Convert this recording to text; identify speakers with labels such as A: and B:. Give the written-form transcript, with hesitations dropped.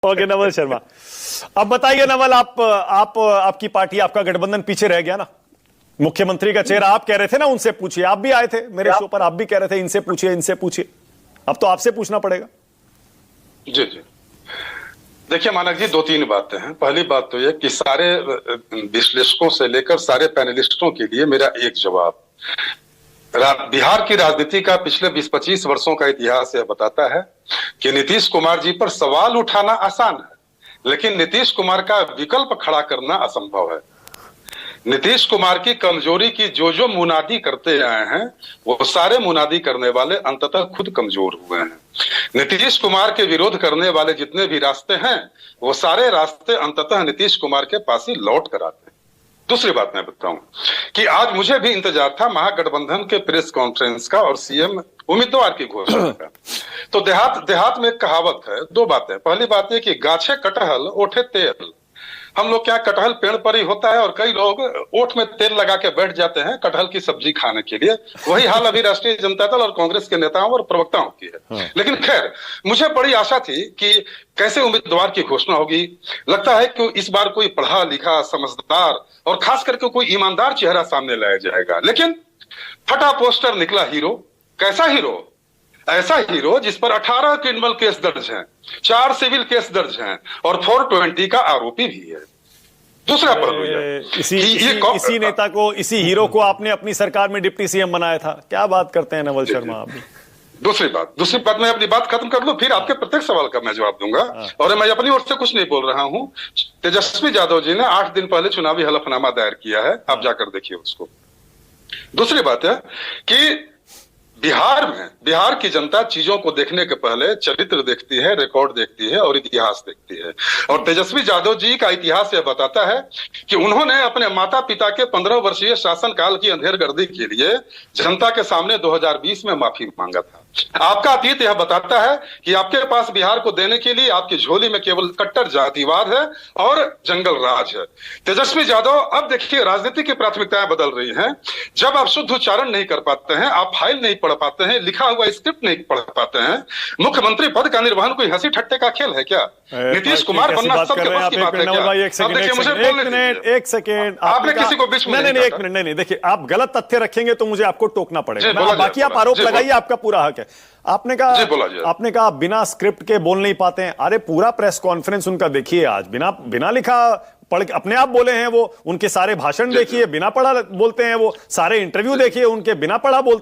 A: Okay Naval Sharma, अब बताइए नवल, आपकी पार्टी, आपका गठबंधन पीछे रह गया ना। मुख्यमंत्री का चेहरा आप कह रहे थे ना, उनसे पूछिए। आप भी आए थे मेरे शो पर, आप भी कह रहे थे इनसे पूछिए इनसे पूछिए। अब तो आपसे पूछना पड़ेगा।
B: जी जी, देखिए मानक जी, दो तीन बातें हैं। पहली बात तो यह कि सारे विश्लेषकों से लेकर सारे पैनलिस्टों के लिए मेरा एक जवाब, बिहार की राजनीति का पिछले 20-25 वर्षों का इतिहास यह बताता है कि नीतीश कुमार जी पर सवाल उठाना आसान है, लेकिन नीतीश कुमार का विकल्प खड़ा करना असंभव है। नीतीश कुमार की कमजोरी की जो मुनादी करते आए हैं, वो सारे मुनादी करने वाले अंततः खुद कमजोर हुए हैं। नीतीश कुमार के विरोध करने वाले जितने भी रास्ते हैं, वो सारे रास्ते अंततः नीतीश कुमार के पास ही लौट कर आते हैं। दूसरी बात मैं बताऊं कि आज मुझे भी इंतजार था महागठबंधन के प्रेस कॉन्फ्रेंस का और सीएम उम्मीदवार की घोषणा का। तो देहात में एक कहावत है, दो बातें। पहली बात है कि गाछे कटहल ओठे तेल। हम लोग क्या, कटहल पेड़ पर ही होता है और कई लोग ओठ में तेल लगा के बैठ जाते हैं कटहल की सब्जी खाने के लिए। वही हाल अभी राष्ट्रीय जनता दल और कांग्रेस के नेताओं और प्रवक्ताओं की है। लेकिन खैर, मुझे बड़ी आशा थी कि कैसे उम्मीदवार की घोषणा होगी। लगता है कि इस बार कोई पढ़ा लिखा, समझदार और खास करके कोई ईमानदार चेहरा सामने लाया जाएगा। लेकिन फटा पोस्टर निकला हीरो। कैसा हीरो? ऐसा हीरो जिस पर 18 क्रिमिनल केस दर्ज हैं, 4 सिविल केस दर्ज हैं और 420 का आरोपी भी है। दूसरा पहलू
A: इसी नेता को, इसी हीरो को आपने अपनी सरकार में डिप्टी सीएम बनाया था। क्या बात करते हैं नवल शर्मा आप भी।
B: दूसरी बात मैं अपनी बात खत्म कर लूं, फिर आपके प्रत्येक सवाल का मैं जवाब दूंगा। और मैं अपनी ओर से कुछ नहीं बोल रहा हूं। तेजस्वी यादव जी ने 8 दिन पहले चुनावी हलफनामा दायर किया है, आप जाकर देखिए उसको। दूसरी बात है कि बिहार की जनता चीजों को देखने के पहले चरित्र देखती है, रिकॉर्ड देखती है और इतिहास देखती है। और तेजस्वी यादव जी का इतिहास यह बताता है कि उन्होंने अपने माता पिता के 15 वर्षीय शासनकाल की अंधेरगर्दी के लिए जनता के सामने 2020 में माफी मांगा था। आपका अतीत यह बताता है कि आपके पास बिहार को देने के लिए आपकी झोली में केवल कट्टर जातिवाद है और जंगल राज है। तेजस्वी यादव, अब देखिए राजनीति की प्राथमिकताएं बदल रही हैं। जब आप शुद्ध उच्चारण नहीं कर पाते हैं, आप फाइल नहीं पढ़ पाते हैं, लिखा हुआ स्क्रिप्ट नहीं पढ़ पाते हैं, मुख्यमंत्री पद का निर्वहन कोई हंसी ठट्टे का खेल है क्या? नीतीश कुमार बनना सबके बस की बात है क्या?
A: एक सेकेंड,
B: आपने किसी को बीच में
A: नहीं, देखिए आप गलत तथ्य रखेंगे तो मुझे आपको टोकना पड़ेगा। बाकी आप आरोप लगाइए, आपका पूरा हक है। आपने कहा बिना स्क्रिप्ट के बोल नहीं पाते हैं। अरे पूरा प्रेस कॉन्फ्रेंस उनका देखिए, आज बिना लिखा पढ़ के अपने आप बोले हैं वो। उनके सारे भाषण देखिए, बिना पढ़ा बोलते हैं वो। सारे इंटरव्यू देखिए उनके, बिना पढ़ा बोलते